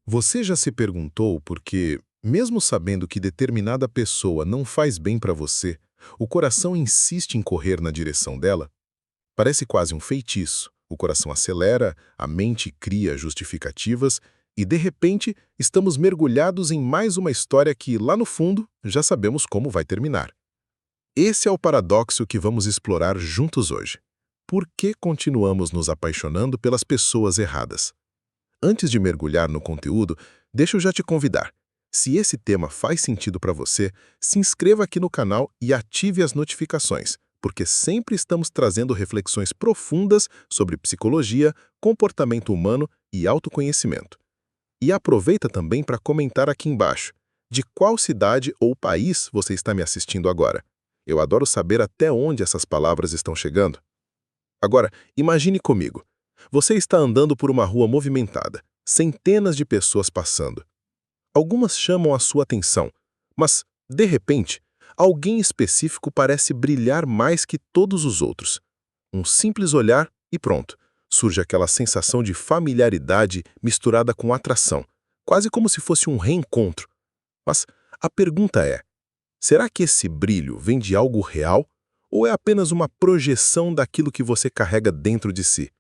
Você já se perguntou por que, mesmo sabendo que determinada pessoa não faz bem para você, o coração insiste em correr na direção dela? Parece quase um feitiço. O coração acelera, a mente cria justificativas e, de repente, estamos mergulhados em mais uma história que, lá no fundo, já sabemos como vai terminar. Esse é o paradoxo que vamos explorar juntos hoje. Por que continuamos nos apaixonando pelas pessoas erradas? Antes de mergulhar no conteúdo, deixa eu já te convidar. Se esse tema faz sentido para você, se inscreva aqui no canal e ative as notificações, porque sempre estamos trazendo reflexões profundas sobre psicologia, comportamento humano e autoconhecimento. E aproveita também para comentar aqui embaixo de qual cidade ou país você está me assistindo agora. Eu adoro saber até onde essas palavras estão chegando. Agora, imagine comigo. Você está andando por uma rua movimentada, centenas de pessoas passando. Algumas chamam a sua atenção, mas, de repente, alguém específico parece brilhar mais que todos os outros. Um simples olhar e pronto. Surge aquela sensação de familiaridade misturada com atração, quase como se fosse um reencontro. Mas a pergunta é: será que esse brilho vem de algo real ou é apenas uma projeção daquilo que você carrega dentro de si?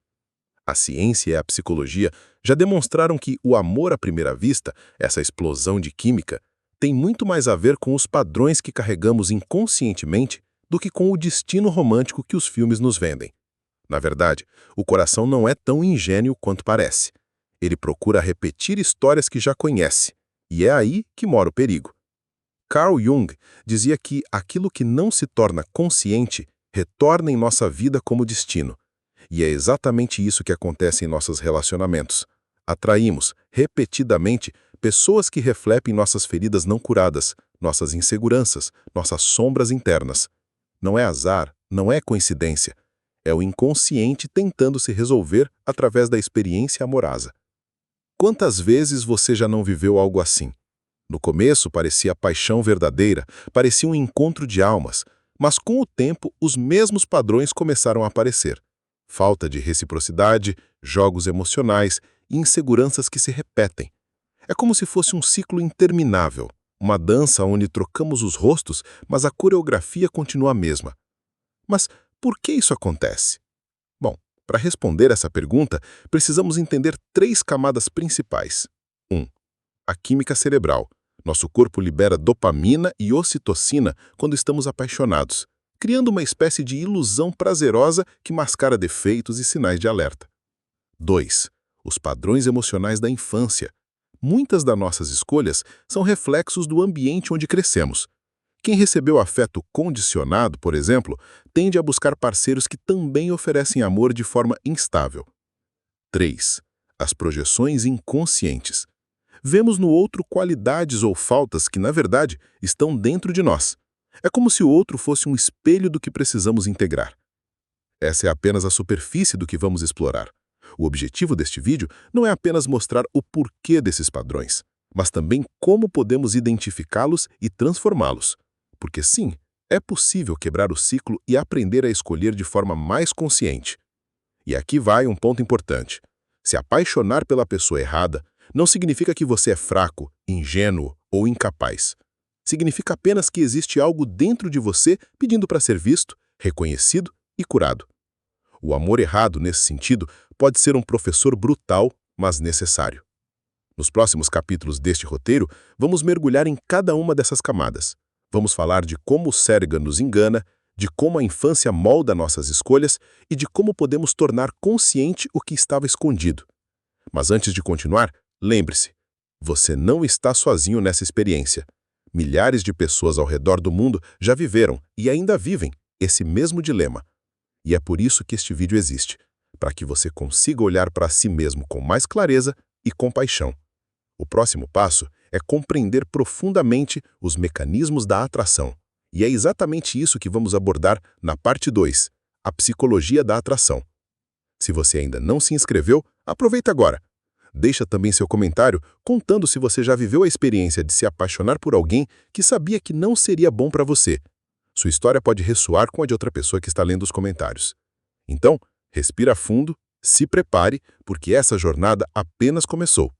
A ciência e a psicologia já demonstraram que o amor à primeira vista, essa explosão de química, tem muito mais a ver com os padrões que carregamos inconscientemente do que com o destino romântico que os filmes nos vendem. Na verdade, o coração não é tão ingênuo quanto parece. Ele procura repetir histórias que já conhece, e é aí que mora o perigo. Carl Jung dizia que aquilo que não se torna consciente retorna em nossa vida como destino. E é exatamente isso que acontece em nossos relacionamentos. Atraímos, repetidamente, pessoas que refletem nossas feridas não curadas, nossas inseguranças, nossas sombras internas. Não é azar, não é coincidência. É o inconsciente tentando se resolver através da experiência amorosa. Quantas vezes você já não viveu algo assim? No começo parecia paixão verdadeira, parecia um encontro de almas, mas com o tempo os mesmos padrões começaram a aparecer. Falta de reciprocidade, jogos emocionais e inseguranças que se repetem. É como se fosse um ciclo interminável, uma dança onde trocamos os rostos, mas a coreografia continua a mesma. Mas por que isso acontece? Bom, para responder essa pergunta, precisamos entender três camadas principais. 1. A química cerebral. Nosso corpo libera dopamina e ocitocina quando estamos apaixonados, criando uma espécie de ilusão prazerosa que mascara defeitos e sinais de alerta. 2. Os padrões emocionais da infância. Muitas das nossas escolhas são reflexos do ambiente onde crescemos. Quem recebeu afeto condicionado, por exemplo, tende a buscar parceiros que também oferecem amor de forma instável. 3. As projeções inconscientes. Vemos no outro qualidades ou faltas que, na verdade, estão dentro de nós. É como se o outro fosse um espelho do que precisamos integrar. Essa é apenas a superfície do que vamos explorar. O objetivo deste vídeo não é apenas mostrar o porquê desses padrões, mas também como podemos identificá-los e transformá-los. Porque sim, é possível quebrar o ciclo e aprender a escolher de forma mais consciente. E aqui vai um ponto importante. Se apaixonar pela pessoa errada não significa que você é fraco, ingênuo ou incapaz. Significa apenas que existe algo dentro de você pedindo para ser visto, reconhecido e curado. O amor errado, nesse sentido, pode ser um professor brutal, mas necessário. Nos próximos capítulos deste roteiro, vamos mergulhar em cada uma dessas camadas. Vamos falar de como o cérebro nos engana, de como a infância molda nossas escolhas e de como podemos tornar consciente o que estava escondido. Mas antes de continuar, lembre-se, você não está sozinho nessa experiência. Milhares de pessoas ao redor do mundo já viveram e ainda vivem esse mesmo dilema. E é por isso que este vídeo existe, para que você consiga olhar para si mesmo com mais clareza e compaixão. O próximo passo é compreender profundamente os mecanismos da atração. E é exatamente isso que vamos abordar na parte 2, a psicologia da atração. Se você ainda não se inscreveu, aproveita agora. Deixa também seu comentário contando se você já viveu a experiência de se apaixonar por alguém que sabia que não seria bom para você. Sua história pode ressoar com a de outra pessoa que está lendo os comentários. Então, respira fundo, se prepare, porque essa jornada apenas começou.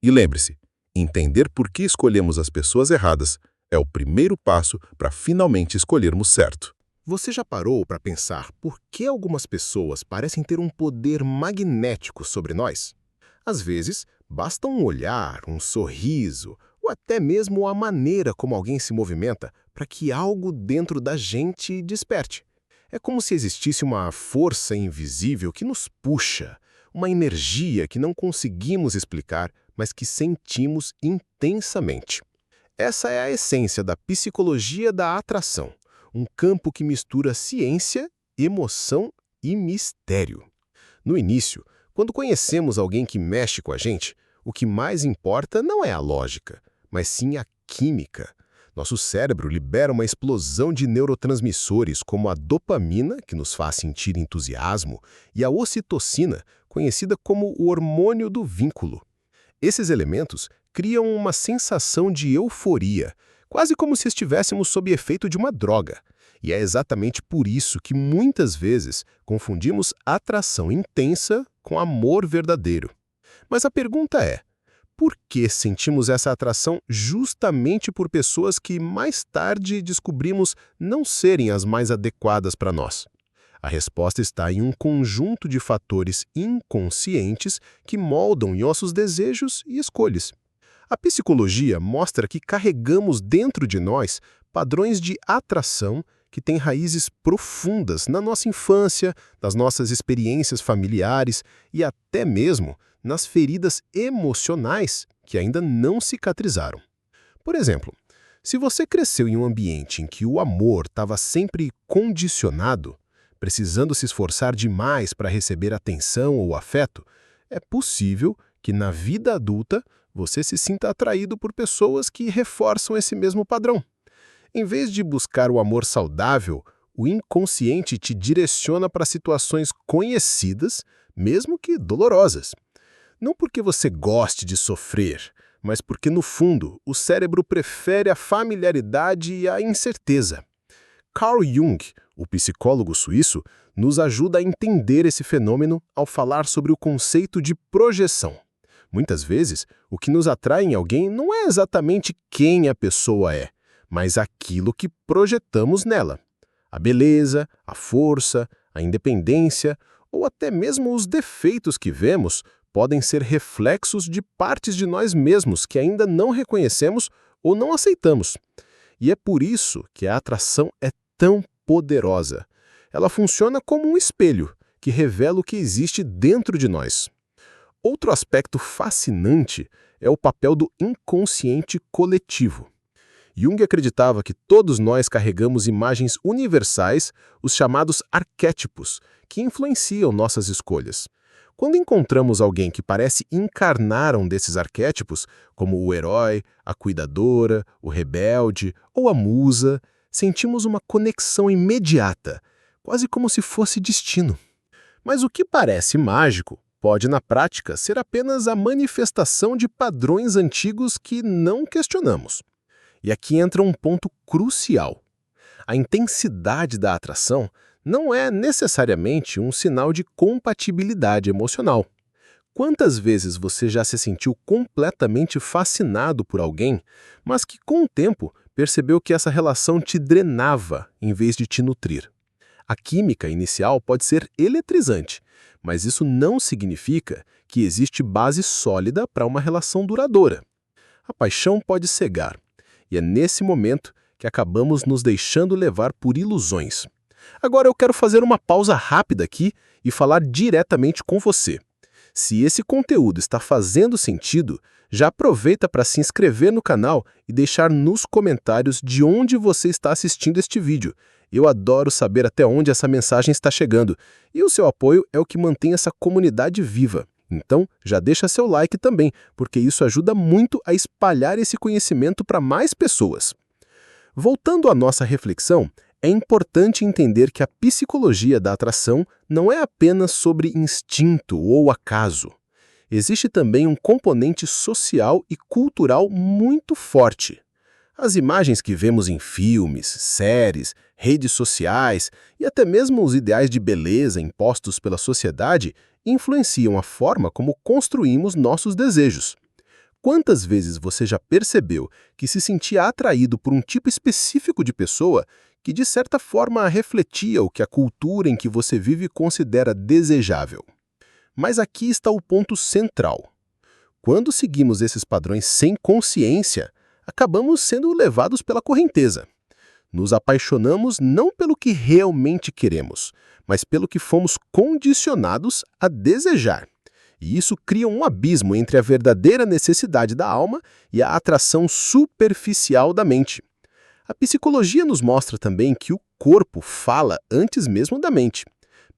E lembre-se, entender por que escolhemos as pessoas erradas é o primeiro passo para finalmente escolhermos certo. Você já parou para pensar por que algumas pessoas parecem ter um poder magnético sobre nós? Às vezes, basta um olhar, um sorriso, ou até mesmo a maneira como alguém se movimenta para que algo dentro da gente desperte. É como se existisse uma força invisível que nos puxa, uma energia que não conseguimos explicar, mas que sentimos intensamente. Essa é a essência da psicologia da atração, um campo que mistura ciência, emoção e mistério. No início, quando conhecemos alguém que mexe com a gente, o que mais importa não é a lógica, mas sim a química. Nosso cérebro libera uma explosão de neurotransmissores como a dopamina, que nos faz sentir entusiasmo, e a ocitocina, conhecida como o hormônio do vínculo. Esses elementos criam uma sensação de euforia, quase como se estivéssemos sob efeito de uma droga. E é exatamente por isso que muitas vezes confundimos atração intensa com amor verdadeiro. Mas a pergunta é: por que sentimos essa atração justamente por pessoas que mais tarde descobrimos não serem as mais adequadas para nós? A resposta está em um conjunto de fatores inconscientes que moldam nossos desejos e escolhas. A psicologia mostra que carregamos dentro de nós padrões de atração que têm raízes profundas na nossa infância, nas nossas experiências familiares e até mesmo nas feridas emocionais que ainda não cicatrizaram. Por exemplo, se você cresceu em um ambiente em que o amor estava sempre condicionado, precisando se esforçar demais para receber atenção ou afeto, é possível que na vida adulta você se sinta atraído por pessoas que reforçam esse mesmo padrão. Em vez de buscar o amor saudável, o inconsciente te direciona para situações conhecidas, mesmo que dolorosas. Não porque você goste de sofrer, mas porque, no fundo, o cérebro prefere a familiaridade e a incerteza. Carl Jung, o psicólogo suíço, nos ajuda a entender esse fenômeno ao falar sobre o conceito de projeção. Muitas vezes, o que nos atrai em alguém não é exatamente quem a pessoa é, mas aquilo que projetamos nela. A beleza, a força, a independência ou até mesmo os defeitos que vemos podem ser reflexos de partes de nós mesmos que ainda não reconhecemos ou não aceitamos. E é por isso que a atração é tão poderosa. Ela funciona como um espelho que revela o que existe dentro de nós. Outro aspecto fascinante é o papel do inconsciente coletivo. Jung acreditava que todos nós carregamos imagens universais, os chamados arquétipos, que influenciam nossas escolhas. Quando encontramos alguém que parece encarnar um desses arquétipos, como o herói, a cuidadora, o rebelde ou a musa, sentimos uma conexão imediata, quase como se fosse destino. Mas o que parece mágico pode, na prática, ser apenas a manifestação de padrões antigos que não questionamos. E aqui entra um ponto crucial. A intensidade da atração não é necessariamente um sinal de compatibilidade emocional. Quantas vezes você já se sentiu completamente fascinado por alguém, mas que com o tempo percebeu que essa relação te drenava em vez de te nutrir? A química inicial pode ser eletrizante, mas isso não significa que existe base sólida para uma relação duradoura. A paixão pode cegar, e é nesse momento que acabamos nos deixando levar por ilusões. Agora eu quero fazer uma pausa rápida aqui e falar diretamente com você. Se esse conteúdo está fazendo sentido, já aproveita para se inscrever no canal e deixar nos comentários de onde você está assistindo este vídeo. Eu adoro saber até onde essa mensagem está chegando, e o seu apoio é o que mantém essa comunidade viva. Então, já deixa seu like também, porque isso ajuda muito a espalhar esse conhecimento para mais pessoas. Voltando à nossa reflexão, é importante entender que a psicologia da atração não é apenas sobre instinto ou acaso. Existe também um componente social e cultural muito forte. As imagens que vemos em filmes, séries, redes sociais e até mesmo os ideais de beleza impostos pela sociedade influenciam a forma como construímos nossos desejos. Quantas vezes você já percebeu que se sentia atraído por um tipo específico de pessoa que, de certa forma, refletia o que a cultura em que você vive considera desejável? Mas aqui está o ponto central. Quando seguimos esses padrões sem consciência, acabamos sendo levados pela correnteza. Nos apaixonamos não pelo que realmente queremos, mas pelo que fomos condicionados a desejar. E isso cria um abismo entre a verdadeira necessidade da alma e a atração superficial da mente. A psicologia nos mostra também que o corpo fala antes mesmo da mente.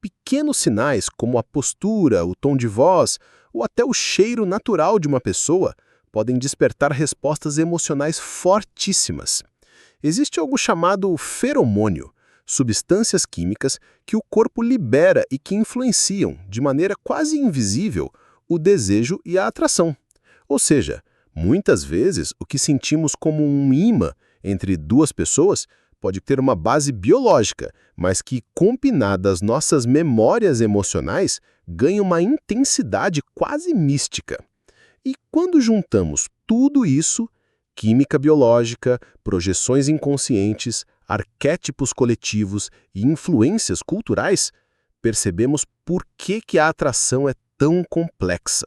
Pequenos sinais, como a postura, o tom de voz ou até o cheiro natural de uma pessoa, podem despertar respostas emocionais fortíssimas. Existe algo chamado feromônio, substâncias químicas que o corpo libera e que influenciam, de maneira quase invisível, o desejo e a atração. Ou seja, muitas vezes o que sentimos como um imã entre duas pessoas pode ter uma base biológica, mas que, combinada às nossas memórias emocionais, ganha uma intensidade quase mística. E quando juntamos tudo isso, química biológica, projeções inconscientes, arquétipos coletivos e influências culturais, percebemos por que a atração é tão complexa.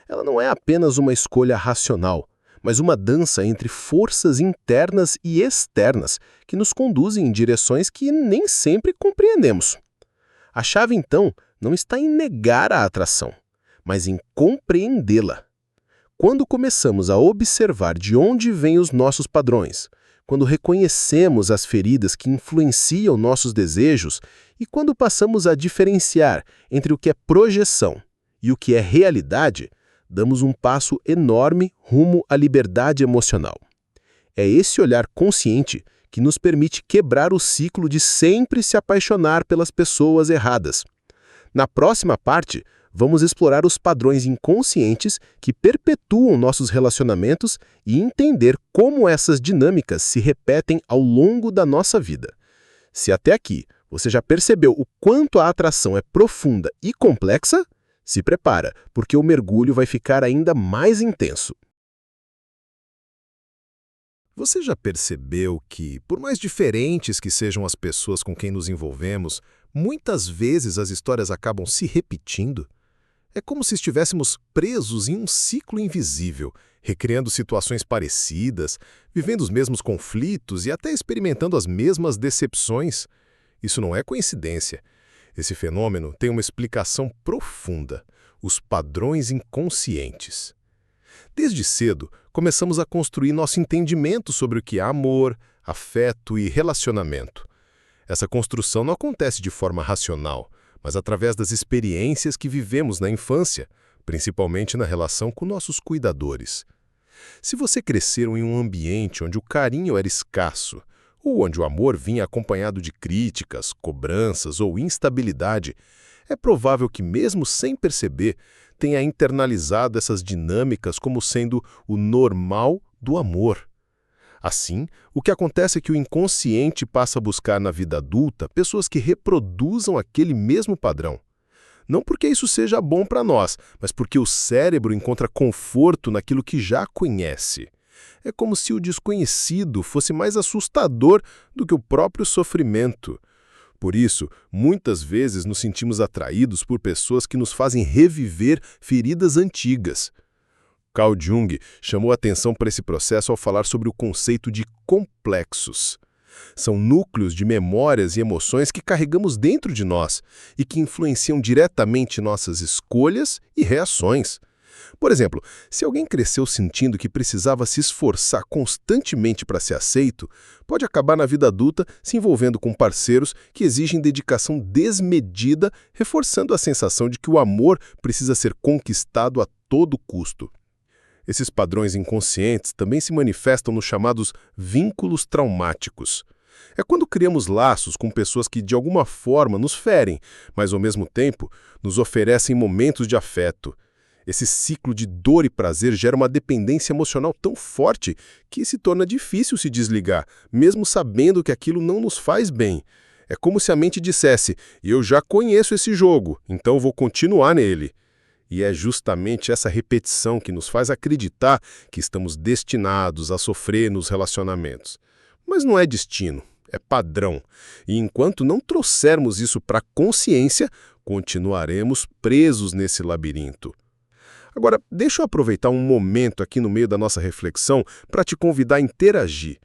Ela não é apenas uma escolha racional, mas uma dança entre forças internas e externas que nos conduzem em direções que nem sempre compreendemos. A chave, então, não está em negar a atração, mas em compreendê-la. Quando começamos a observar de onde vêm os nossos padrões, quando reconhecemos as feridas que influenciam nossos desejos e quando passamos a diferenciar entre o que é projeção e o que é realidade, damos um passo enorme rumo à liberdade emocional. É esse olhar consciente que nos permite quebrar o ciclo de sempre se apaixonar pelas pessoas erradas. Na próxima parte, vamos explorar os padrões inconscientes que perpetuam nossos relacionamentos e entender como essas dinâmicas se repetem ao longo da nossa vida. Se até aqui você já percebeu o quanto a atração é profunda e complexa, se prepara, porque o mergulho vai ficar ainda mais intenso. Você já percebeu que, por mais diferentes que sejam as pessoas com quem nos envolvemos, muitas vezes as histórias acabam se repetindo? É como se estivéssemos presos em um ciclo invisível, recriando situações parecidas, vivendo os mesmos conflitos e até experimentando as mesmas decepções. Isso não é coincidência. Esse fenômeno tem uma explicação profunda: os padrões inconscientes. Desde cedo, começamos a construir nosso entendimento sobre o que é amor, afeto e relacionamento. Essa construção não acontece de forma racional, mas através das experiências que vivemos na infância, principalmente na relação com nossos cuidadores. Se você cresceu em um ambiente onde o carinho era escasso, ou onde o amor vinha acompanhado de críticas, cobranças ou instabilidade, é provável que, mesmo sem perceber, tenha internalizado essas dinâmicas como sendo o normal do amor. Assim, o que acontece é que o inconsciente passa a buscar na vida adulta pessoas que reproduzam aquele mesmo padrão. Não porque isso seja bom para nós, mas porque o cérebro encontra conforto naquilo que já conhece. É como se o desconhecido fosse mais assustador do que o próprio sofrimento. Por isso, muitas vezes nos sentimos atraídos por pessoas que nos fazem reviver feridas antigas. Carl Jung chamou atenção para esse processo ao falar sobre o conceito de complexos. São núcleos de memórias e emoções que carregamos dentro de nós e que influenciam diretamente nossas escolhas e reações. Por exemplo, se alguém cresceu sentindo que precisava se esforçar constantemente para ser aceito, pode acabar na vida adulta se envolvendo com parceiros que exigem dedicação desmedida, reforçando a sensação de que o amor precisa ser conquistado a todo custo. Esses padrões inconscientes também se manifestam nos chamados vínculos traumáticos. É quando criamos laços com pessoas que de alguma forma nos ferem, mas ao mesmo tempo nos oferecem momentos de afeto. Esse ciclo de dor e prazer gera uma dependência emocional tão forte que se torna difícil se desligar, mesmo sabendo que aquilo não nos faz bem. É como se a mente dissesse: eu já conheço esse jogo, então vou continuar nele. E é justamente essa repetição que nos faz acreditar que estamos destinados a sofrer nos relacionamentos. Mas não é destino, é padrão. E enquanto não trouxermos isso para a consciência, continuaremos presos nesse labirinto. Agora, deixa eu aproveitar um momento aqui no meio da nossa reflexão para te convidar a interagir.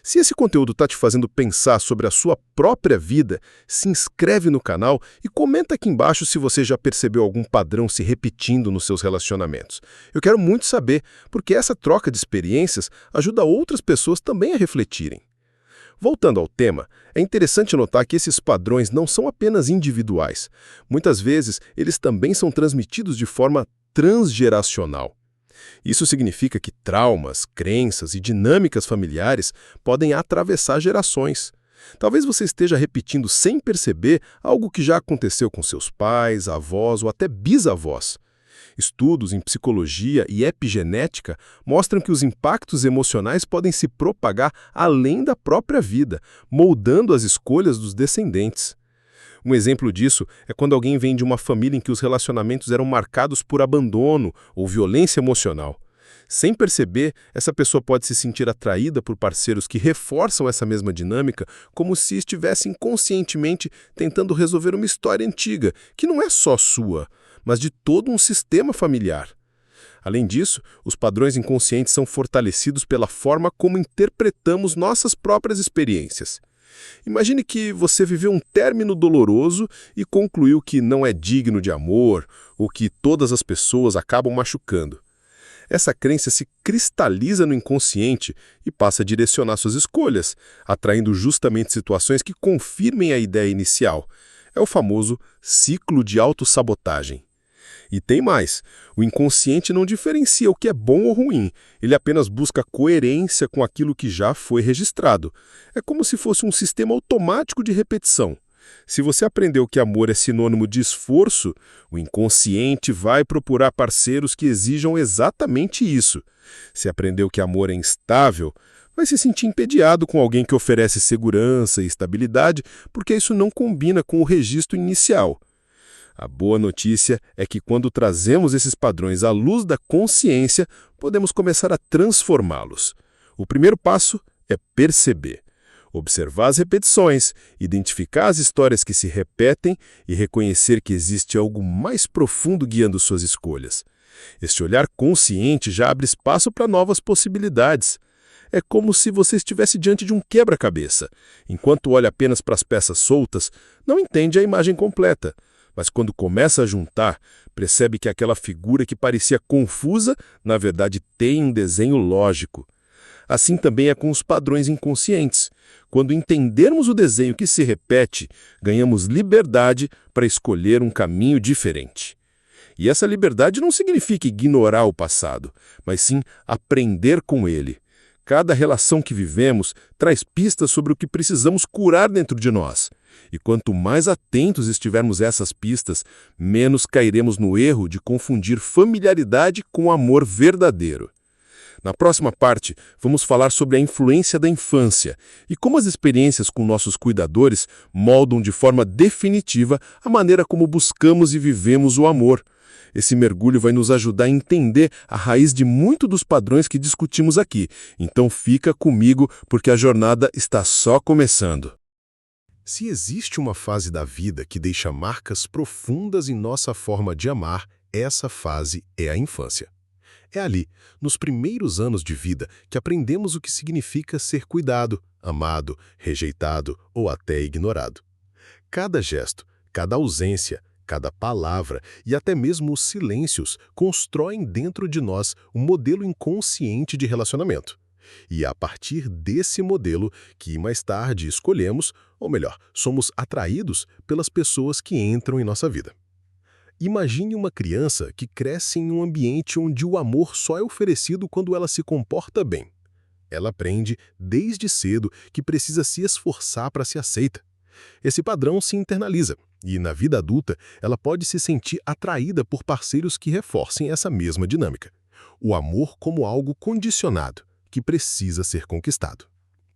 Se esse conteúdo está te fazendo pensar sobre a sua própria vida, se inscreve no canal e comenta aqui embaixo se você já percebeu algum padrão se repetindo nos seus relacionamentos. Eu quero muito saber, porque essa troca de experiências ajuda outras pessoas também a refletirem. Voltando ao tema, é interessante notar que esses padrões não são apenas individuais. Muitas vezes, eles também são transmitidos de forma transgeracional. Isso significa que traumas, crenças e dinâmicas familiares podem atravessar gerações. Talvez você esteja repetindo sem perceber algo que já aconteceu com seus pais, avós ou até bisavós. Estudos em psicologia e epigenética mostram que os impactos emocionais podem se propagar além da própria vida, moldando as escolhas dos descendentes. Um exemplo disso é quando alguém vem de uma família em que os relacionamentos eram marcados por abandono ou violência emocional. Sem perceber, essa pessoa pode se sentir atraída por parceiros que reforçam essa mesma dinâmica, como se estivesse inconscientemente tentando resolver uma história antiga, que não é só sua, mas de todo um sistema familiar. Além disso, os padrões inconscientes são fortalecidos pela forma como interpretamos nossas próprias experiências. Imagine que você viveu um término doloroso e concluiu que não é digno de amor ou que todas as pessoas acabam machucando. Essa crença se cristaliza no inconsciente e passa a direcionar suas escolhas, atraindo justamente situações que confirmem a ideia inicial. É o famoso ciclo de autossabotagem. E tem mais, o inconsciente não diferencia o que é bom ou ruim, ele apenas busca coerência com aquilo que já foi registrado. É como se fosse um sistema automático de repetição. Se você aprendeu que amor é sinônimo de esforço, o inconsciente vai procurar parceiros que exijam exatamente isso. Se aprendeu que amor é instável, vai se sentir entediado com alguém que oferece segurança e estabilidade, porque isso não combina com o registro inicial. A boa notícia é que quando trazemos esses padrões à luz da consciência, podemos começar a transformá-los. O primeiro passo é perceber. Observar as repetições, identificar as histórias que se repetem e reconhecer que existe algo mais profundo guiando suas escolhas. Este olhar consciente já abre espaço para novas possibilidades. É como se você estivesse diante de um quebra-cabeça. Enquanto olha apenas para as peças soltas, não entende a imagem completa. Mas quando começa a juntar, percebe que aquela figura que parecia confusa, na verdade tem um desenho lógico. Assim também é com os padrões inconscientes. Quando entendermos o desenho que se repete, ganhamos liberdade para escolher um caminho diferente. E essa liberdade não significa ignorar o passado, mas sim aprender com ele. Cada relação que vivemos traz pistas sobre o que precisamos curar dentro de nós. E quanto mais atentos estivermos a essas pistas, menos cairemos no erro de confundir familiaridade com amor verdadeiro. Na próxima parte, vamos falar sobre a influência da infância e como as experiências com nossos cuidadores moldam de forma definitiva a maneira como buscamos e vivemos o amor. Esse mergulho vai nos ajudar a entender a raiz de muito dos padrões que discutimos aqui. Então fica comigo, porque a jornada está só começando. Se existe uma fase da vida que deixa marcas profundas em nossa forma de amar, essa fase é a infância. É ali, nos primeiros anos de vida, que aprendemos o que significa ser cuidado, amado, rejeitado ou até ignorado. Cada gesto, cada ausência, cada palavra e até mesmo os silêncios constroem dentro de nós um modelo inconsciente de relacionamento. E é a partir desse modelo que mais tarde escolhemos, ou melhor, somos atraídos pelas pessoas que entram em nossa vida. Imagine uma criança que cresce em um ambiente onde o amor só é oferecido quando ela se comporta bem. Ela aprende desde cedo que precisa se esforçar para ser aceita. Esse padrão se internaliza e, na vida adulta, ela pode se sentir atraída por parceiros que reforcem essa mesma dinâmica. O amor como algo condicionado, que precisa ser conquistado.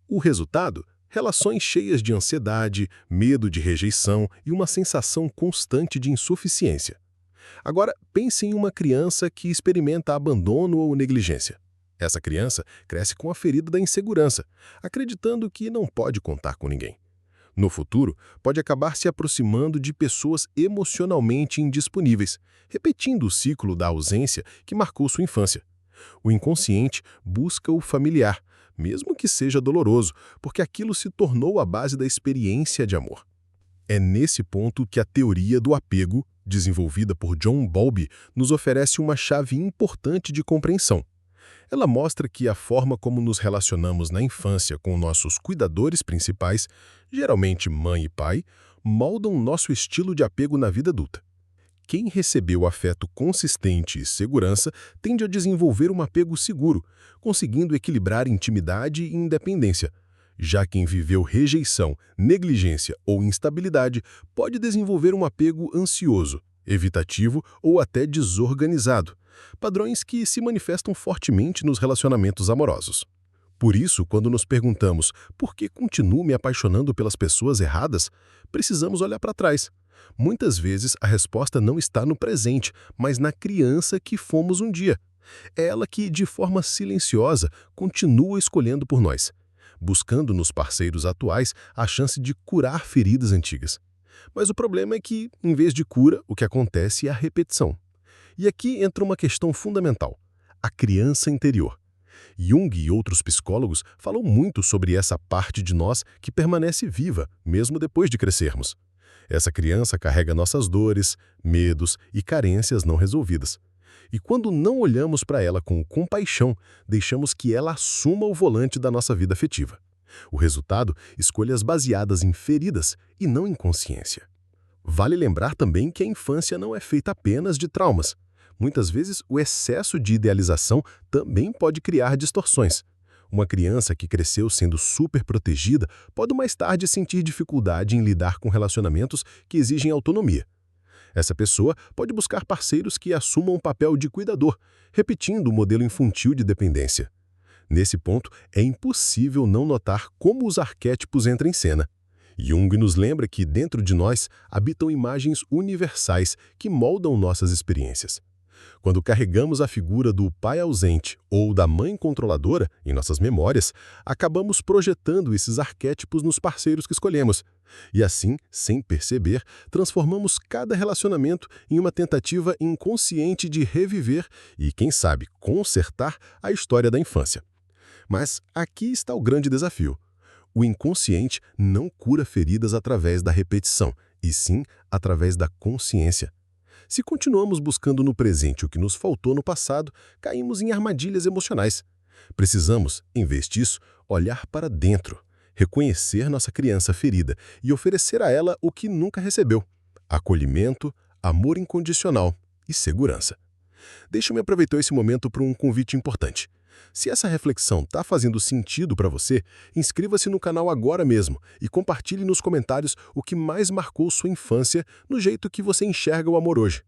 O resultado? Relações cheias de ansiedade, medo de rejeição e uma sensação constante de insuficiência. Agora, pense em uma criança que experimenta abandono ou negligência. Essa criança cresce com a ferida da insegurança, acreditando que não pode contar com ninguém. No futuro, pode acabar se aproximando de pessoas emocionalmente indisponíveis, repetindo o ciclo da ausência que marcou sua infância. O inconsciente busca o familiar, mesmo que seja doloroso, porque aquilo se tornou a base da experiência de amor. É nesse ponto que a teoria do apego, desenvolvida por John Bowlby, nos oferece uma chave importante de compreensão. Ela mostra que a forma como nos relacionamos na infância com nossos cuidadores principais, geralmente mãe e pai, moldam nosso estilo de apego na vida adulta. Quem recebeu afeto consistente e segurança tende a desenvolver um apego seguro, conseguindo equilibrar intimidade e independência. Já quem viveu rejeição, negligência ou instabilidade pode desenvolver um apego ansioso, evitativo ou até desorganizado, padrões que se manifestam fortemente nos relacionamentos amorosos. Por isso, quando nos perguntamos por que continuo me apaixonando pelas pessoas erradas, precisamos olhar para trás. Muitas vezes a resposta não está no presente, mas na criança que fomos um dia. É ela que, de forma silenciosa, continua escolhendo por nós, buscando nos parceiros atuais a chance de curar feridas antigas. Mas o problema é que, em vez de cura, o que acontece é a repetição. E aqui entra uma questão fundamental: a criança interior. Jung e outros psicólogos falam muito sobre essa parte de nós que permanece viva, mesmo depois de crescermos. Essa criança carrega nossas dores, medos e carências não resolvidas. E quando não olhamos para ela com compaixão, deixamos que ela assuma o volante da nossa vida afetiva. O resultado, escolhas baseadas em feridas e não em consciência. Vale lembrar também que a infância não é feita apenas de traumas. Muitas vezes, o excesso de idealização também pode criar distorções. Uma criança que cresceu sendo super protegida pode mais tarde sentir dificuldade em lidar com relacionamentos que exigem autonomia. Essa pessoa pode buscar parceiros que assumam um papel de cuidador, repetindo o modelo infantil de dependência. Nesse ponto, é impossível não notar como os arquétipos entram em cena. Jung nos lembra que dentro de nós habitam imagens universais que moldam nossas experiências. Quando carregamos a figura do pai ausente ou da mãe controladora em nossas memórias, acabamos projetando esses arquétipos nos parceiros que escolhemos. E assim, sem perceber, transformamos cada relacionamento em uma tentativa inconsciente de reviver e, quem sabe, consertar a história da infância. Mas aqui está o grande desafio. O inconsciente não cura feridas através da repetição, e sim através da consciência. Se continuamos buscando no presente o que nos faltou no passado, caímos em armadilhas emocionais. Precisamos, em vez disso, olhar para dentro, reconhecer nossa criança ferida e oferecer a ela o que nunca recebeu: acolhimento, amor incondicional e segurança. Deixa-me aproveitar esse momento para um convite importante. Se essa reflexão está fazendo sentido para você, inscreva-se no canal agora mesmo e compartilhe nos comentários o que mais marcou sua infância no jeito que você enxerga o amor hoje.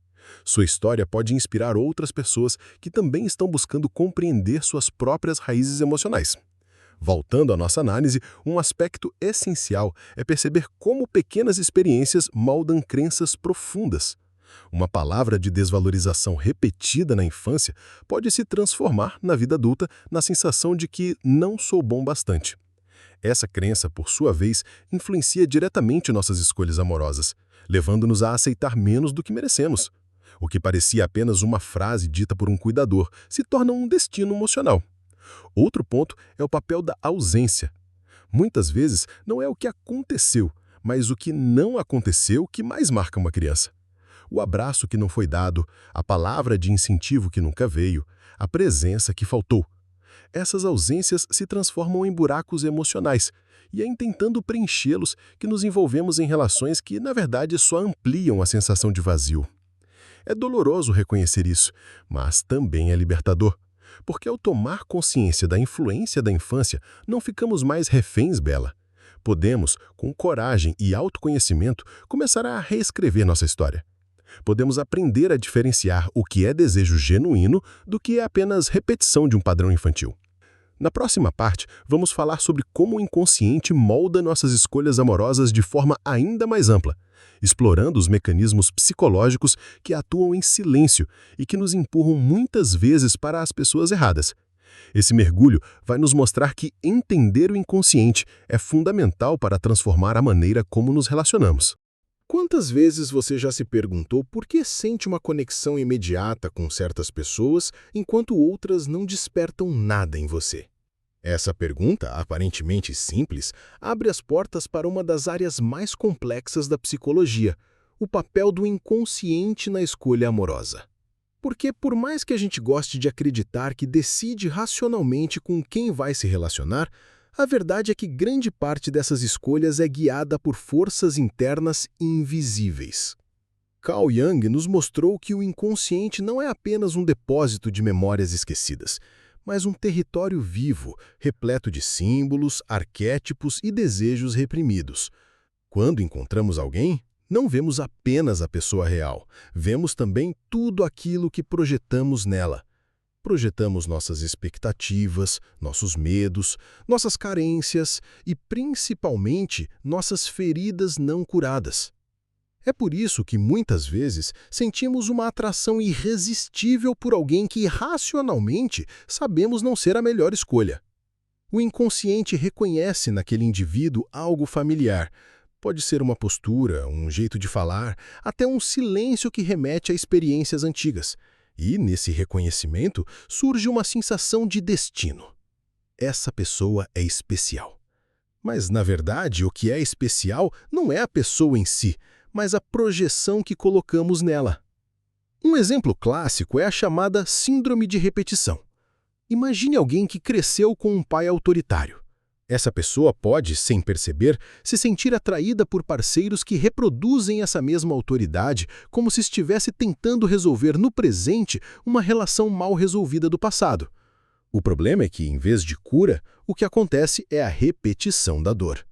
Sua história pode inspirar outras pessoas que também estão buscando compreender suas próprias raízes emocionais. Voltando à nossa análise, um aspecto essencial é perceber como pequenas experiências moldam crenças profundas. Uma palavra de desvalorização repetida na infância pode se transformar na vida adulta na sensação de que não sou bom bastante. Essa crença, por sua vez, influencia diretamente nossas escolhas amorosas, levando-nos a aceitar menos do que merecemos. O que parecia apenas uma frase dita por um cuidador se torna um destino emocional. Outro ponto é o papel da ausência. Muitas vezes não é o que aconteceu, mas o que não aconteceu que mais marca uma criança. O abraço que não foi dado, a palavra de incentivo que nunca veio, a presença que faltou. Essas ausências se transformam em buracos emocionais, e é em tentando preenchê-los que nos envolvemos em relações que, na verdade, só ampliam a sensação de vazio. É doloroso reconhecer isso, mas também é libertador, porque ao tomar consciência da influência da infância, não ficamos mais reféns dela. Podemos, com coragem e autoconhecimento, começar a reescrever nossa história. Podemos aprender a diferenciar o que é desejo genuíno do que é apenas repetição de um padrão infantil. Na próxima parte, vamos falar sobre como o inconsciente molda nossas escolhas amorosas de forma ainda mais ampla, explorando os mecanismos psicológicos que atuam em silêncio e que nos empurram muitas vezes para as pessoas erradas. Esse mergulho vai nos mostrar que entender o inconsciente é fundamental para transformar a maneira como nos relacionamos. Quantas vezes você já se perguntou por que sente uma conexão imediata com certas pessoas enquanto outras não despertam nada em você? Essa pergunta, aparentemente simples, abre as portas para uma das áreas mais complexas da psicologia, o papel do inconsciente na escolha amorosa. Porque, por mais que a gente goste de acreditar que decide racionalmente com quem vai se relacionar, a verdade é que grande parte dessas escolhas é guiada por forças internas invisíveis. Carl Jung nos mostrou que o inconsciente não é apenas um depósito de memórias esquecidas, mas um território vivo, repleto de símbolos, arquétipos e desejos reprimidos. Quando encontramos alguém, não vemos apenas a pessoa real, vemos também tudo aquilo que projetamos nela. Projetamos nossas expectativas, nossos medos, nossas carências e, principalmente, nossas feridas não curadas. É por isso que, muitas vezes, sentimos uma atração irresistível por alguém que, racionalmente, sabemos não ser a melhor escolha. O inconsciente reconhece naquele indivíduo algo familiar. Pode ser uma postura, um jeito de falar, até um silêncio que remete a experiências antigas. E, nesse reconhecimento, surge uma sensação de destino. Essa pessoa é especial. Mas, na verdade, o que é especial não é a pessoa em si, mas a projeção que colocamos nela. Um exemplo clássico é a chamada síndrome de repetição. Imagine alguém que cresceu com um pai autoritário. Essa pessoa pode, sem perceber, se sentir atraída por parceiros que reproduzem essa mesma autoridade, como se estivesse tentando resolver no presente uma relação mal resolvida do passado. O problema é que, em vez de cura, o que acontece é a repetição da dor.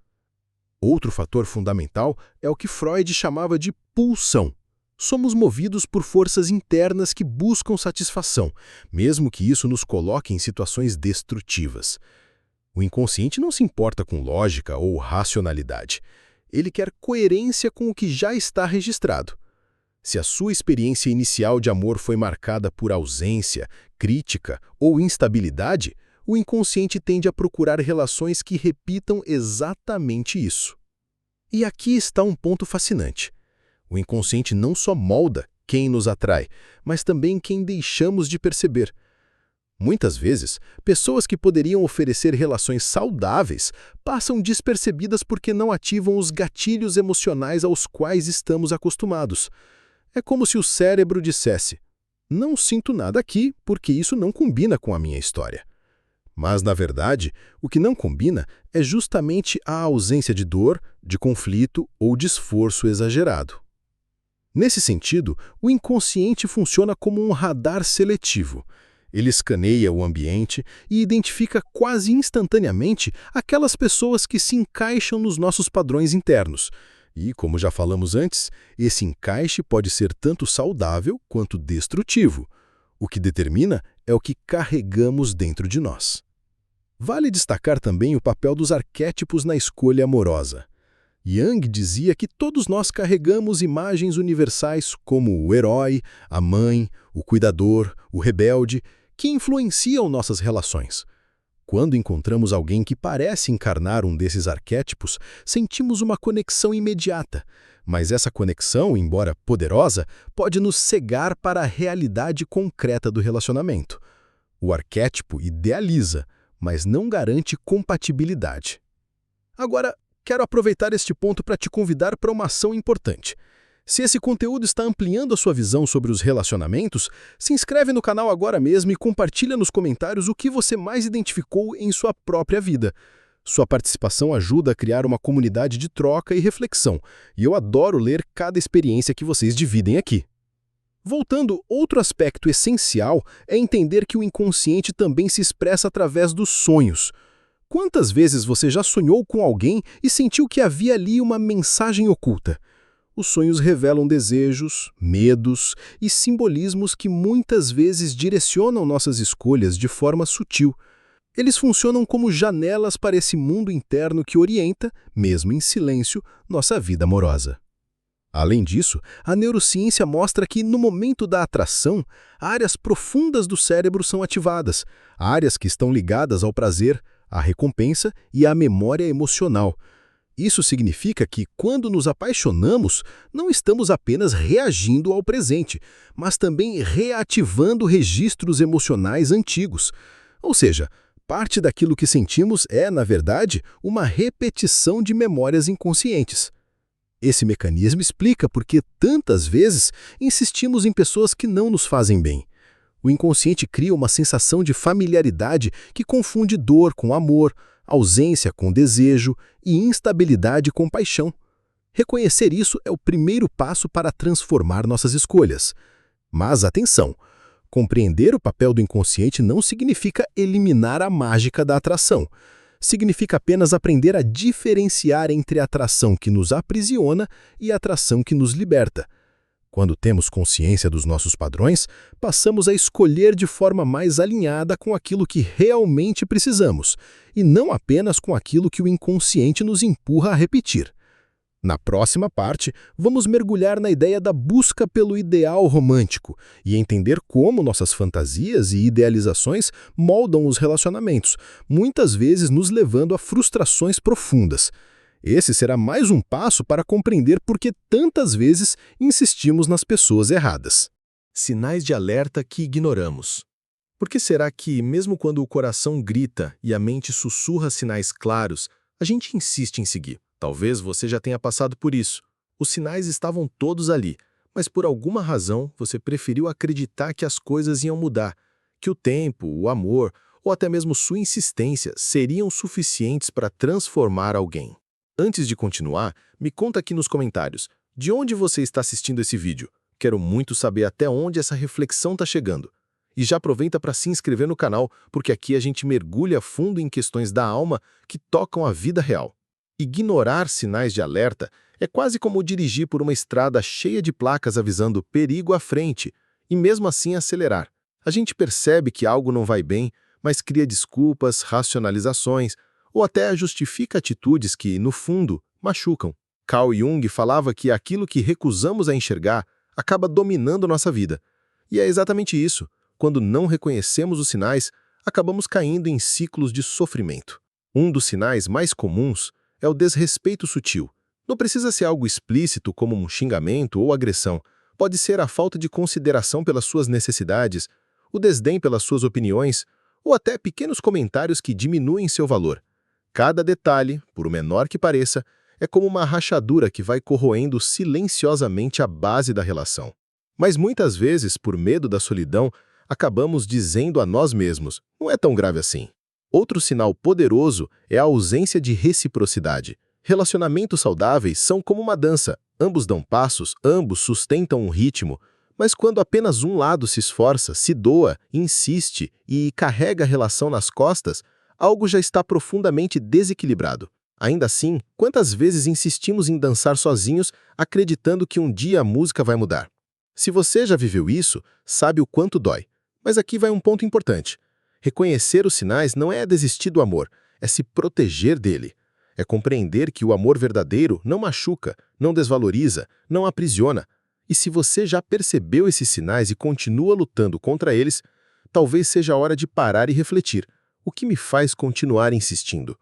Outro fator fundamental é o que Freud chamava de pulsão. Somos movidos por forças internas que buscam satisfação, mesmo que isso nos coloque em situações destrutivas. O inconsciente não se importa com lógica ou racionalidade. Ele quer coerência com o que já está registrado. Se a sua experiência inicial de amor foi marcada por ausência, crítica ou instabilidade, o inconsciente tende a procurar relações que repitam exatamente isso. E aqui está um ponto fascinante. O inconsciente não só molda quem nos atrai, mas também quem deixamos de perceber. Muitas vezes, pessoas que poderiam oferecer relações saudáveis passam despercebidas porque não ativam os gatilhos emocionais aos quais estamos acostumados. É como se o cérebro dissesse: não sinto nada aqui porque isso não combina com a minha história. Mas, na verdade, o que não combina é justamente a ausência de dor, de conflito ou de esforço exagerado. Nesse sentido, o inconsciente funciona como um radar seletivo. Ele escaneia o ambiente e identifica quase instantaneamente aquelas pessoas que se encaixam nos nossos padrões internos. E, como já falamos antes, esse encaixe pode ser tanto saudável quanto destrutivo. O que determina é o que carregamos dentro de nós. Vale destacar também o papel dos arquétipos na escolha amorosa. Jung dizia que todos nós carregamos imagens universais como o herói, a mãe, o cuidador, o rebelde, que influenciam nossas relações. Quando encontramos alguém que parece encarnar um desses arquétipos, sentimos uma conexão imediata. Mas essa conexão, embora poderosa, pode nos cegar para a realidade concreta do relacionamento. O arquétipo idealiza, mas não garante compatibilidade. Agora, quero aproveitar este ponto para te convidar para uma ação importante. Se esse conteúdo está ampliando a sua visão sobre os relacionamentos, se inscreve no canal agora mesmo e compartilha nos comentários o que você mais identificou em sua própria vida. Sua participação ajuda a criar uma comunidade de troca e reflexão, e eu adoro ler cada experiência que vocês dividem aqui. Voltando, outro aspecto essencial é entender que o inconsciente também se expressa através dos sonhos. Quantas vezes você já sonhou com alguém e sentiu que havia ali uma mensagem oculta? Os sonhos revelam desejos, medos e simbolismos que muitas vezes direcionam nossas escolhas de forma sutil. Eles funcionam como janelas para esse mundo interno que orienta, mesmo em silêncio, nossa vida amorosa. Além disso, a neurociência mostra que, no momento da atração, áreas profundas do cérebro são ativadas, áreas que estão ligadas ao prazer, à recompensa e à memória emocional. Isso significa que, quando nos apaixonamos, não estamos apenas reagindo ao presente, mas também reativando registros emocionais antigos. Ou seja, parte daquilo que sentimos é, na verdade, uma repetição de memórias inconscientes. Esse mecanismo explica por que tantas vezes insistimos em pessoas que não nos fazem bem. O inconsciente cria uma sensação de familiaridade que confunde dor com amor, ausência com desejo e instabilidade com paixão. Reconhecer isso é o primeiro passo para transformar nossas escolhas. Mas atenção! Compreender o papel do inconsciente não significa eliminar a mágica da atração. Significa apenas aprender a diferenciar entre a atração que nos aprisiona e a atração que nos liberta. Quando temos consciência dos nossos padrões, passamos a escolher de forma mais alinhada com aquilo que realmente precisamos, e não apenas com aquilo que o inconsciente nos empurra a repetir. Na próxima parte, vamos mergulhar na ideia da busca pelo ideal romântico e entender como nossas fantasias e idealizações moldam os relacionamentos, muitas vezes nos levando a frustrações profundas. Esse será mais um passo para compreender por que tantas vezes insistimos nas pessoas erradas. Sinais de alerta que ignoramos. Por que será que, mesmo quando o coração grita e a mente sussurra sinais claros, a gente insiste em seguir? Talvez você já tenha passado por isso. Os sinais estavam todos ali, mas por alguma razão você preferiu acreditar que as coisas iam mudar, que o tempo, o amor ou até mesmo sua insistência seriam suficientes para transformar alguém. Antes de continuar, me conta aqui nos comentários, de onde você está assistindo esse vídeo? Quero muito saber até onde essa reflexão está chegando. E já aproveita para se inscrever no canal, porque aqui a gente mergulha fundo em questões da alma que tocam a vida real. Ignorar sinais de alerta é quase como dirigir por uma estrada cheia de placas avisando perigo à frente, e mesmo assim acelerar. A gente percebe que algo não vai bem, mas cria desculpas, racionalizações, ou até justifica atitudes que, no fundo, machucam. Carl Jung falava que aquilo que recusamos a enxergar acaba dominando nossa vida. E é exatamente isso. Quando não reconhecemos os sinais, acabamos caindo em ciclos de sofrimento. Um dos sinais mais comuns é o desrespeito sutil. Não precisa ser algo explícito como um xingamento ou agressão. Pode ser a falta de consideração pelas suas necessidades, o desdém pelas suas opiniões, ou até pequenos comentários que diminuem seu valor. Cada detalhe, por menor que pareça, é como uma rachadura que vai corroendo silenciosamente a base da relação. Mas muitas vezes, por medo da solidão, acabamos dizendo a nós mesmos, não é tão grave assim. Outro sinal poderoso é a ausência de reciprocidade. Relacionamentos saudáveis são como uma dança. Ambos dão passos, ambos sustentam um ritmo, mas quando apenas um lado se esforça, se doa, insiste e carrega a relação nas costas, algo já está profundamente desequilibrado. Ainda assim, quantas vezes insistimos em dançar sozinhos, acreditando que um dia a música vai mudar? Se você já viveu isso, sabe o quanto dói. Mas aqui vai um ponto importante. Reconhecer os sinais não é desistir do amor, é se proteger dele. É compreender que o amor verdadeiro não machuca, não desvaloriza, não aprisiona. E se você já percebeu esses sinais e continua lutando contra eles, talvez seja a hora de parar e refletir. O que me faz continuar insistindo?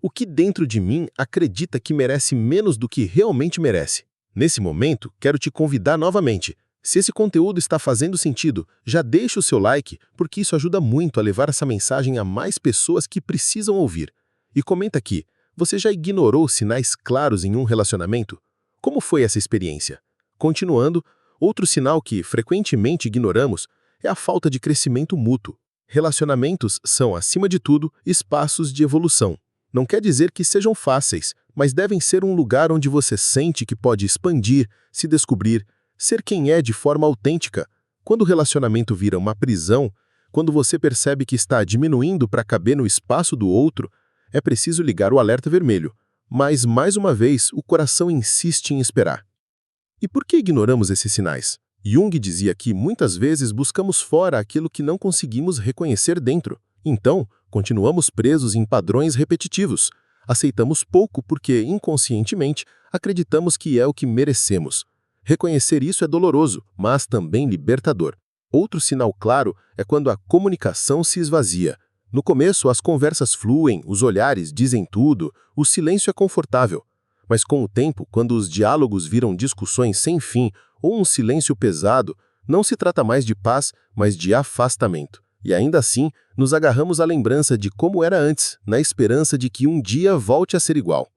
O que dentro de mim acredita que merece menos do que realmente merece? Nesse momento, quero te convidar novamente. Se esse conteúdo está fazendo sentido, já deixa o seu like, porque isso ajuda muito a levar essa mensagem a mais pessoas que precisam ouvir. E comenta aqui, você já ignorou sinais claros em um relacionamento? Como foi essa experiência? Continuando, outro sinal que frequentemente ignoramos é a falta de crescimento mútuo. Relacionamentos são, acima de tudo, espaços de evolução. Não quer dizer que sejam fáceis, mas devem ser um lugar onde você sente que pode expandir, se descobrir, ser quem é de forma autêntica. Quando o relacionamento vira uma prisão, quando você percebe que está diminuindo para caber no espaço do outro, é preciso ligar o alerta vermelho. Mas, mais uma vez, o coração insiste em esperar. E por que ignoramos esses sinais? Jung dizia que muitas vezes buscamos fora aquilo que não conseguimos reconhecer dentro. Então, continuamos presos em padrões repetitivos. Aceitamos pouco porque, inconscientemente, acreditamos que é o que merecemos. Reconhecer isso é doloroso, mas também libertador. Outro sinal claro é quando a comunicação se esvazia. No começo, as conversas fluem, os olhares dizem tudo, o silêncio é confortável. Mas com o tempo, quando os diálogos viram discussões sem fim ou um silêncio pesado, não se trata mais de paz, mas de afastamento. E ainda assim, nos agarramos à lembrança de como era antes, na esperança de que um dia volte a ser igual.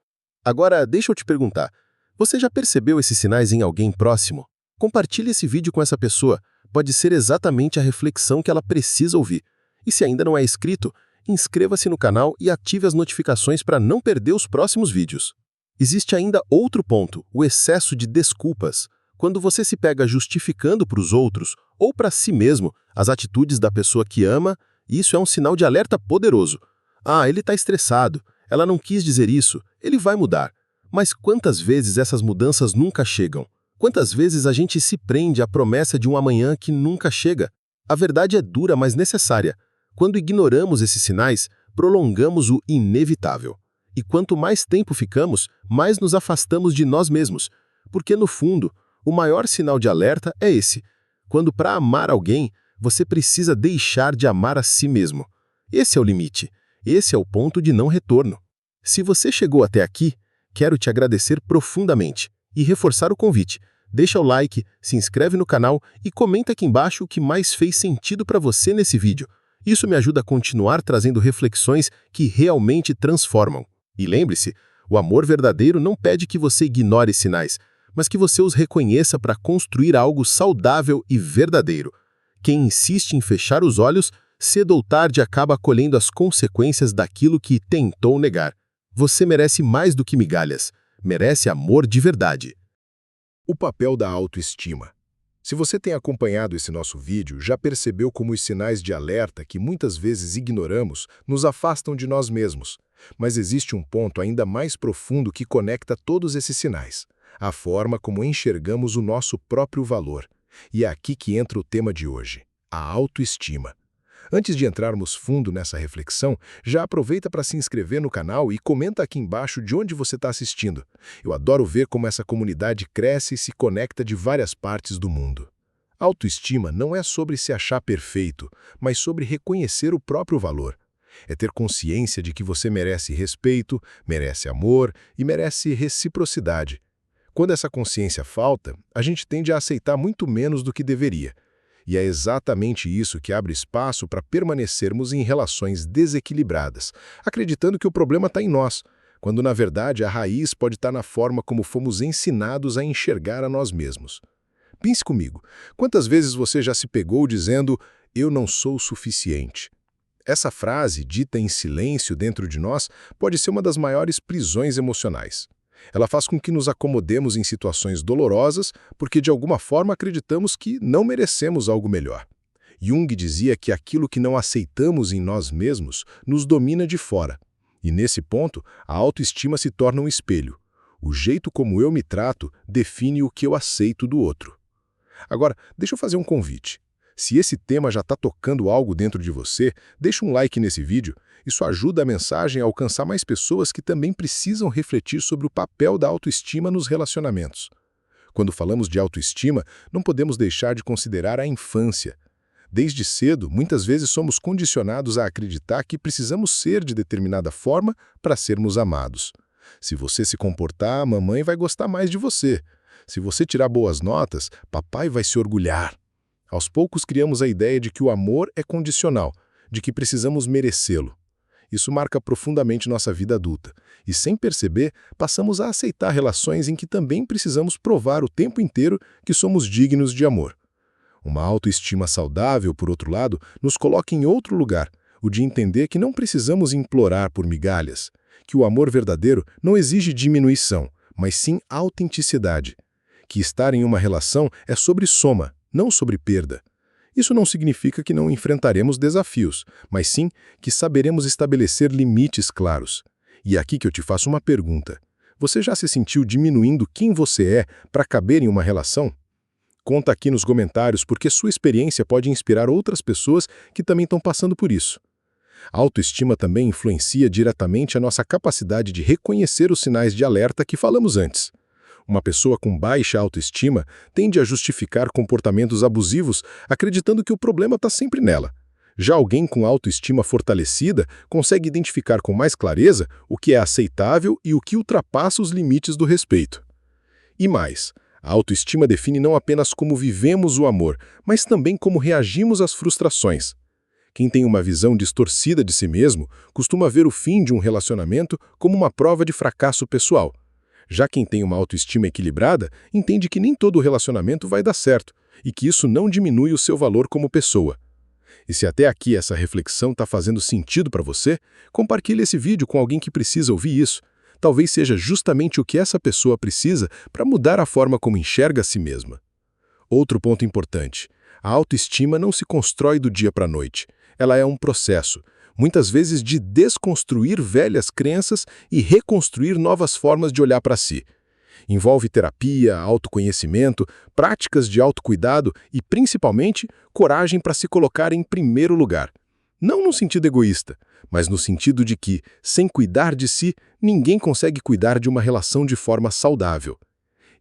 Agora, deixa eu te perguntar, você já percebeu esses sinais em alguém próximo? Compartilhe esse vídeo com essa pessoa, pode ser exatamente a reflexão que ela precisa ouvir. E se ainda não é inscrito, inscreva-se no canal e ative as notificações para não perder os próximos vídeos. Existe ainda outro ponto, o excesso de desculpas. Quando você se pega justificando para os outros ou para si mesmo as atitudes da pessoa que ama, isso é um sinal de alerta poderoso. Ah, ele está estressado, ela não quis dizer isso, ele vai mudar. Mas quantas vezes essas mudanças nunca chegam? Quantas vezes a gente se prende à promessa de um amanhã que nunca chega? A verdade é dura, mas necessária. Quando ignoramos esses sinais, prolongamos o inevitável. E quanto mais tempo ficamos, mais nos afastamos de nós mesmos. Porque, no fundo, o maior sinal de alerta é esse. Quando, para amar alguém, você precisa deixar de amar a si mesmo. Esse é o limite. Esse é o ponto de não retorno. Se você chegou até aqui, quero te agradecer profundamente e reforçar o convite. Deixa o like, se inscreve no canal e comenta aqui embaixo o que mais fez sentido para você nesse vídeo. Isso me ajuda a continuar trazendo reflexões que realmente transformam. E lembre-se, o amor verdadeiro não pede que você ignore sinais, mas que você os reconheça para construir algo saudável e verdadeiro. Quem insiste em fechar os olhos, cedo ou tarde acaba colhendo as consequências daquilo que tentou negar. Você merece mais do que migalhas, merece amor de verdade. O papel da autoestima. Se você tem acompanhado esse nosso vídeo, já percebeu como os sinais de alerta que muitas vezes ignoramos nos afastam de nós mesmos. Mas existe um ponto ainda mais profundo que conecta todos esses sinais: a forma como enxergamos o nosso próprio valor. E é aqui que entra o tema de hoje, a autoestima. Antes de entrarmos fundo nessa reflexão, já aproveita para se inscrever no canal e comenta aqui embaixo de onde você está assistindo. Eu adoro ver como essa comunidade cresce e se conecta de várias partes do mundo. Autoestima não é sobre se achar perfeito, mas sobre reconhecer o próprio valor. É ter consciência de que você merece respeito, merece amor e merece reciprocidade. Quando essa consciência falta, a gente tende a aceitar muito menos do que deveria. E é exatamente isso que abre espaço para permanecermos em relações desequilibradas, acreditando que o problema está em nós, quando na verdade a raiz pode estar na forma como fomos ensinados a enxergar a nós mesmos. Pense comigo, quantas vezes você já se pegou dizendo "eu não sou o suficiente"? Essa frase, dita em silêncio dentro de nós, pode ser uma das maiores prisões emocionais. Ela faz com que nos acomodemos em situações dolorosas porque de alguma forma acreditamos que não merecemos algo melhor. Jung dizia que aquilo que não aceitamos em nós mesmos nos domina de fora. E nesse ponto, a autoestima se torna um espelho. O jeito como eu me trato define o que eu aceito do outro. Agora, deixa eu fazer um convite. Se esse tema já está tocando algo dentro de você, deixa um like nesse vídeo. Isso ajuda a mensagem a alcançar mais pessoas que também precisam refletir sobre o papel da autoestima nos relacionamentos. Quando falamos de autoestima, não podemos deixar de considerar a infância. Desde cedo, muitas vezes somos condicionados a acreditar que precisamos ser de determinada forma para sermos amados. Se você se comportar, a mamãe vai gostar mais de você. Se você tirar boas notas, papai vai se orgulhar. Aos poucos criamos a ideia de que o amor é condicional, de que precisamos merecê-lo. Isso marca profundamente nossa vida adulta, e sem perceber, passamos a aceitar relações em que também precisamos provar o tempo inteiro que somos dignos de amor. Uma autoestima saudável, por outro lado, nos coloca em outro lugar, o de entender que não precisamos implorar por migalhas, que o amor verdadeiro não exige diminuição, mas sim autenticidade, que estar em uma relação é sobre soma, não sobre perda. Isso não significa que não enfrentaremos desafios, mas sim que saberemos estabelecer limites claros. E é aqui que eu te faço uma pergunta. Você já se sentiu diminuindo quem você é para caber em uma relação? Conta aqui nos comentários porque sua experiência pode inspirar outras pessoas que também estão passando por isso. A autoestima também influencia diretamente a nossa capacidade de reconhecer os sinais de alerta que falamos antes. Uma pessoa com baixa autoestima tende a justificar comportamentos abusivos, acreditando que o problema está sempre nela. Já alguém com autoestima fortalecida consegue identificar com mais clareza o que é aceitável e o que ultrapassa os limites do respeito. E mais, a autoestima define não apenas como vivemos o amor, mas também como reagimos às frustrações. Quem tem uma visão distorcida de si mesmo costuma ver o fim de um relacionamento como uma prova de fracasso pessoal. Já quem tem uma autoestima equilibrada entende que nem todo relacionamento vai dar certo e que isso não diminui o seu valor como pessoa. E se até aqui essa reflexão está fazendo sentido para você, compartilhe esse vídeo com alguém que precisa ouvir isso. Talvez seja justamente o que essa pessoa precisa para mudar a forma como enxerga a si mesma. Outro ponto importante: a autoestima não se constrói do dia para a noite. Ela é um processo, muitas vezes de desconstruir velhas crenças e reconstruir novas formas de olhar para si. Envolve terapia, autoconhecimento, práticas de autocuidado e, principalmente, coragem para se colocar em primeiro lugar. Não no sentido egoísta, mas no sentido de que, sem cuidar de si, ninguém consegue cuidar de uma relação de forma saudável.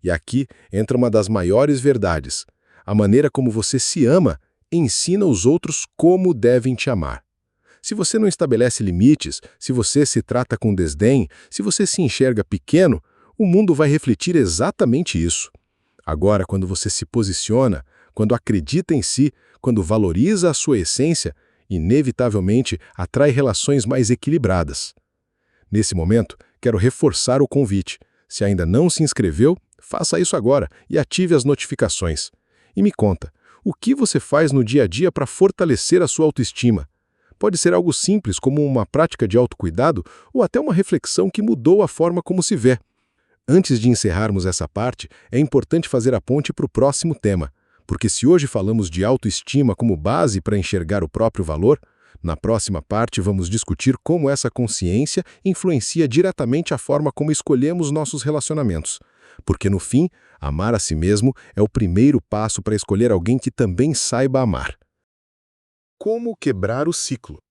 E aqui entra uma das maiores verdades: a maneira como você se ama ensina os outros como devem te amar. Se você não estabelece limites, se você se trata com desdém, se você se enxerga pequeno, o mundo vai refletir exatamente isso. Agora, quando você se posiciona, quando acredita em si, quando valoriza a sua essência, inevitavelmente atrai relações mais equilibradas. Nesse momento, quero reforçar o convite. Se ainda não se inscreveu, faça isso agora e ative as notificações. E me conta, o que você faz no dia a dia para fortalecer a sua autoestima? Pode ser algo simples, como uma prática de autocuidado, ou até uma reflexão que mudou a forma como se vê. Antes de encerrarmos essa parte, é importante fazer a ponte para o próximo tema, porque se hoje falamos de autoestima como base para enxergar o próprio valor, na próxima parte vamos discutir como essa consciência influencia diretamente a forma como escolhemos nossos relacionamentos. Porque, no fim, amar a si mesmo é o primeiro passo para escolher alguém que também saiba amar. Como quebrar o ciclo?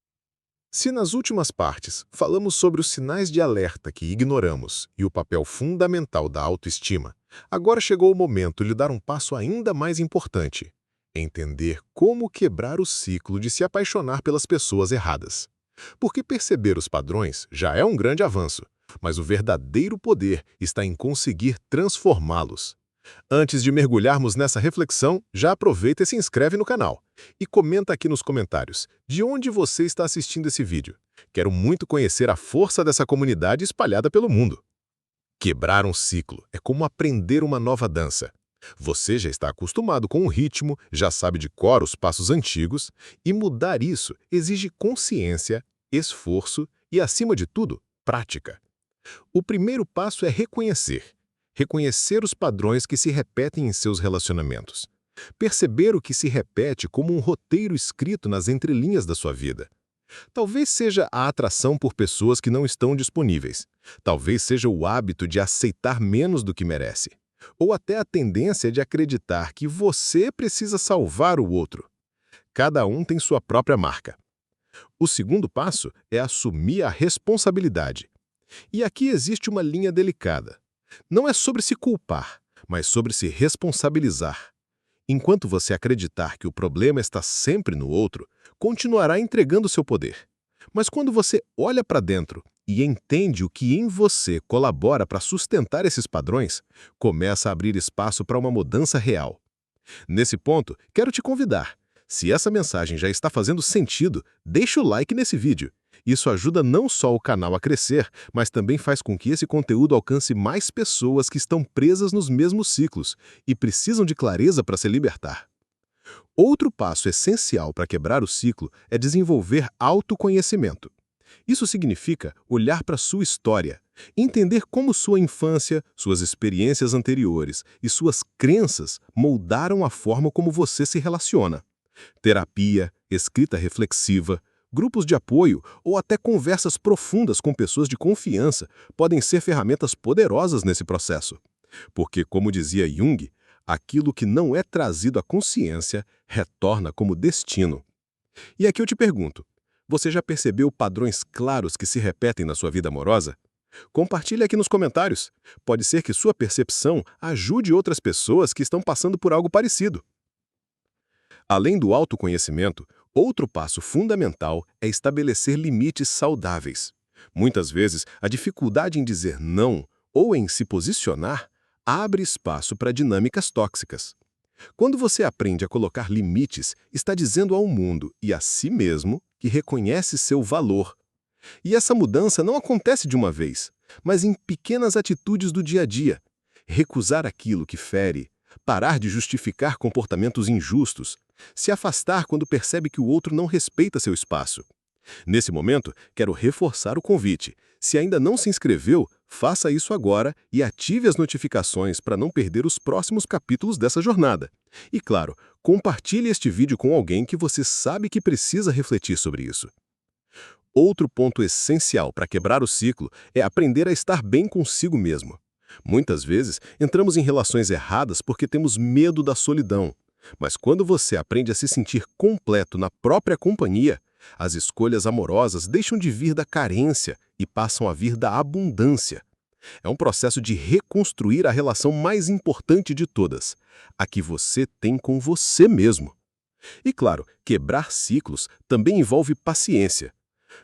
Se nas últimas partes falamos sobre os sinais de alerta que ignoramos e o papel fundamental da autoestima, agora chegou o momento de dar um passo ainda mais importante: entender como quebrar o ciclo de se apaixonar pelas pessoas erradas. Porque perceber os padrões já é um grande avanço, mas o verdadeiro poder está em conseguir transformá-los. Antes de mergulharmos nessa reflexão, já aproveita e se inscreve no canal. E comenta aqui nos comentários de onde você está assistindo esse vídeo. Quero muito conhecer a força dessa comunidade espalhada pelo mundo. Quebrar um ciclo é como aprender uma nova dança. Você já está acostumado com o ritmo, já sabe de cor os passos antigos, e mudar isso exige consciência, esforço e, acima de tudo, prática. O primeiro passo é reconhecer. Reconhecer os padrões que se repetem em seus relacionamentos. Perceber o que se repete como um roteiro escrito nas entrelinhas da sua vida. Talvez seja a atração por pessoas que não estão disponíveis. Talvez seja o hábito de aceitar menos do que merece. Ou até a tendência de acreditar que você precisa salvar o outro. Cada um tem sua própria marca. O segundo passo é assumir a responsabilidade. E aqui existe uma linha delicada. Não é sobre se culpar, mas sobre se responsabilizar. Enquanto você acreditar que o problema está sempre no outro, continuará entregando seu poder. Mas quando você olha para dentro e entende o que em você colabora para sustentar esses padrões, começa a abrir espaço para uma mudança real. Nesse ponto, quero te convidar. Se essa mensagem já está fazendo sentido, deixa o like nesse vídeo. Isso ajuda não só o canal a crescer, mas também faz com que esse conteúdo alcance mais pessoas que estão presas nos mesmos ciclos e precisam de clareza para se libertar. Outro passo essencial para quebrar o ciclo é desenvolver autoconhecimento. Isso significa olhar para sua história, entender como sua infância, suas experiências anteriores e suas crenças moldaram a forma como você se relaciona. Terapia, escrita reflexiva, grupos de apoio ou até conversas profundas com pessoas de confiança podem ser ferramentas poderosas nesse processo. Porque, como dizia Jung, aquilo que não é trazido à consciência retorna como destino. E aqui eu te pergunto, Você já percebeu padrões claros que se repetem na sua vida amorosa? Compartilhe aqui nos comentários. Pode ser que sua percepção ajude outras pessoas que estão passando por algo parecido. Além do autoconhecimento, outro passo fundamental é estabelecer limites saudáveis. Muitas vezes, a dificuldade em dizer não ou em se posicionar abre espaço para dinâmicas tóxicas. Quando você aprende a colocar limites, está dizendo ao mundo e a si mesmo que reconhece seu valor. E essa mudança não acontece de uma vez, mas em pequenas atitudes do dia a dia. Recusar aquilo que fere, parar de justificar comportamentos injustos, se afastar quando percebe que o outro não respeita seu espaço. Nesse momento, quero reforçar o convite. Se ainda não se inscreveu, faça isso agora e ative as notificações para não perder os próximos capítulos dessa jornada. E claro, compartilhe este vídeo com alguém que você sabe que precisa refletir sobre isso. Outro ponto essencial para quebrar o ciclo é aprender a estar bem consigo mesmo. Muitas vezes, entramos em relações erradas porque temos medo da solidão. Mas quando você aprende a se sentir completo na própria companhia, as escolhas amorosas deixam de vir da carência e passam a vir da abundância. É um processo de reconstruir a relação mais importante de todas, a que você tem com você mesmo. E claro, quebrar ciclos também envolve paciência.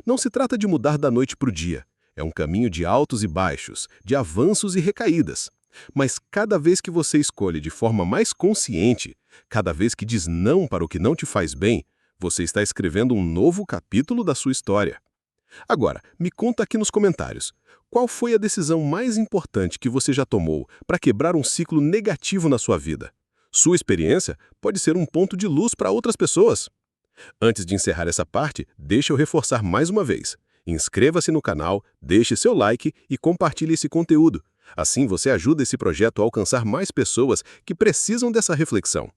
Não se trata de mudar da noite para o dia. É um caminho de altos e baixos, de avanços e recaídas. Mas cada vez que você escolhe de forma mais consciente, cada vez que diz não para o que não te faz bem, você está escrevendo um novo capítulo da sua história. Agora, me conta aqui nos comentários, qual foi a decisão mais importante que você já tomou para quebrar um ciclo negativo na sua vida? Sua experiência pode ser um ponto de luz para outras pessoas. Antes de encerrar essa parte, deixa eu reforçar mais uma vez. Inscreva-se no canal, deixe seu like e compartilhe esse conteúdo. Assim você ajuda esse projeto a alcançar mais pessoas que precisam dessa reflexão.